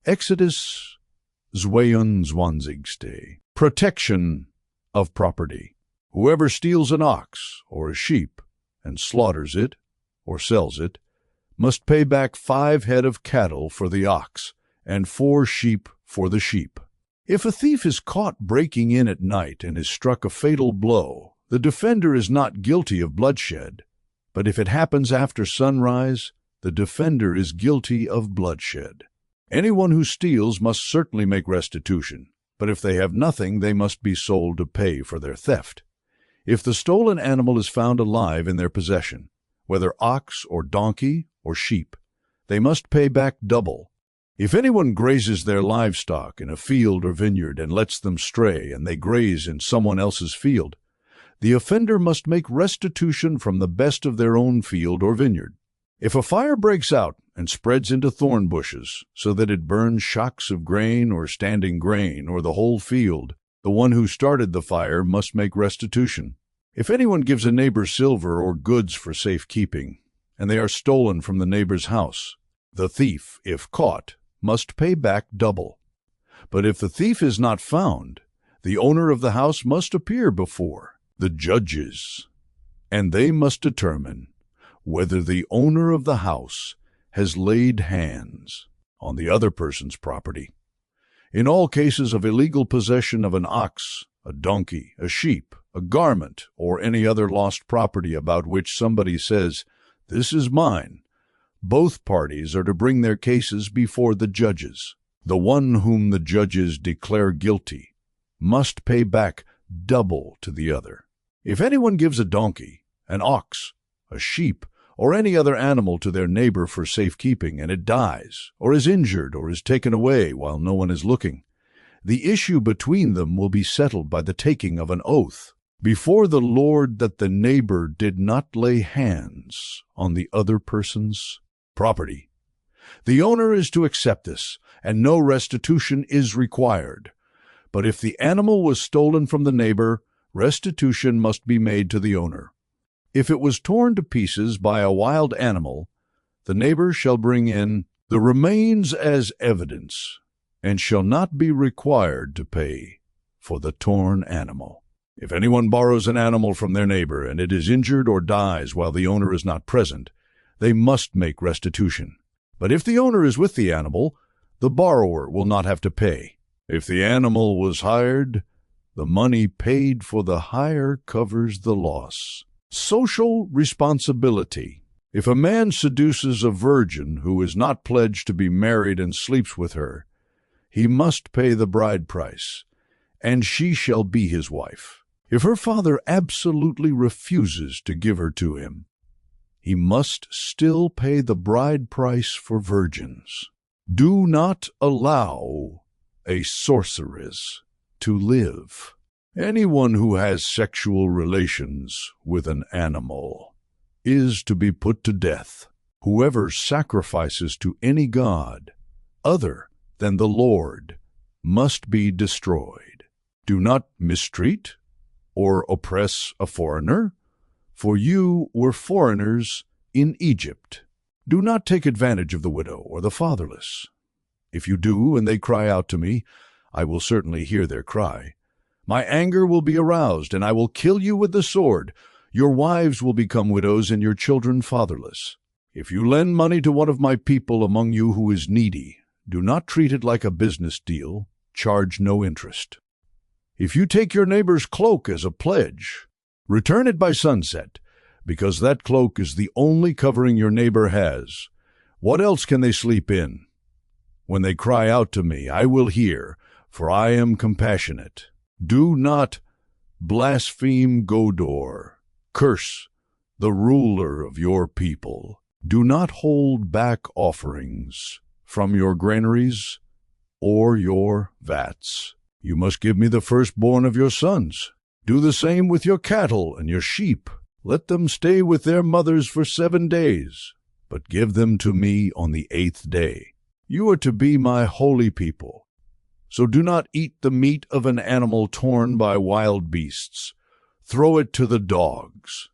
Exodus 22. Protection of property. Whoever steals an ox or a sheep and slaughters it or sells it must pay back 5 head of cattle for the ox and 4 sheep for the sheep. If a thief is caught breaking in at night and is struck a fatal blow, the defender is not guilty of bloodshed. But if it happens after sunrise, the defender is guilty of bloodshed. Anyone who steals must certainly make restitution, but if they have nothing, they must be sold to pay for their theft. If the stolen animal is found alive in their possession, whether ox or donkey or sheep, they must pay back double. If anyone grazes their livestock in a field or vineyard and lets them stray and they graze in someone else's field, the offender must make restitution from the best of their own field or vineyard. If a fire breaks out and spreads into thorn bushes so that it burns shocks of grain or standing grain or the whole field, the one who started the fire must make restitution. If anyone gives a neighbor silver or goods for safekeeping, and they are stolen from the neighbor's house, the thief, if caught, must pay back double. But if the thief is not found, the owner of the house must appear before the judges, and they must determine whether the owner of the house has laid hands on the other person's property. In all cases of illegal possession of an ox, a donkey, a sheep, a garment, or any other lost property about which somebody says, "This is mine," both parties are to bring their cases before the judges. The one whom the judges declare guilty must pay back double to the other. If anyone gives a donkey, an ox, a sheep, or any other animal to their neighbor for safekeeping, and it dies, or is injured, or is taken away while no one is looking, the issue between them will be settled by the taking of an oath before the Lord that the neighbor did not lay hands on the other person's property. The owner is to accept this, and no restitution is required. But if the animal was stolen from the neighbor, restitution must be made to the owner. If it was torn to pieces by a wild animal, the neighbor shall bring in the remains as evidence, and shall not be required to pay for the torn animal. If anyone borrows an animal from their neighbor, and it is injured or dies while the owner is not present, they must make restitution. But if the owner is with the animal, the borrower will not have to pay. If the animal was hired, the money paid for the hire covers the loss. Social responsibility. If a man seduces a virgin who is not pledged to be married and sleeps with her, he must pay the bride price, and she shall be his wife. If her father absolutely refuses to give her to him, he must still pay the bride price for virgins. Do not allow a sorceress to live. Anyone who has sexual relations with an animal is to be put to death. Whoever sacrifices to any god other than the Lord must be destroyed. Do not mistreat or oppress a foreigner, for you were foreigners in Egypt. Do not take advantage of the widow or the fatherless. If you do, and they cry out to me, I will certainly hear their cry. My anger will be aroused, and I will kill you with the sword. Your wives will become widows, and your children fatherless. If you lend money to one of my people among you who is needy, do not treat it like a business deal. Charge no interest. If you take your neighbor's cloak as a pledge, return it by sunset, because that cloak is the only covering your neighbor has. What else can they sleep in? When they cry out to me, I will hear, for I am compassionate. Do not blaspheme Godor. Curse the ruler of your people. Do not hold back offerings from your granaries or your vats. You must give me the firstborn of your sons. Do the same with your cattle and your sheep. Let them stay with their mothers for 7 days, but give them to me on the 8th day. You are to be my holy people. So do not eat the meat of an animal torn by wild beasts. Throw it to the dogs.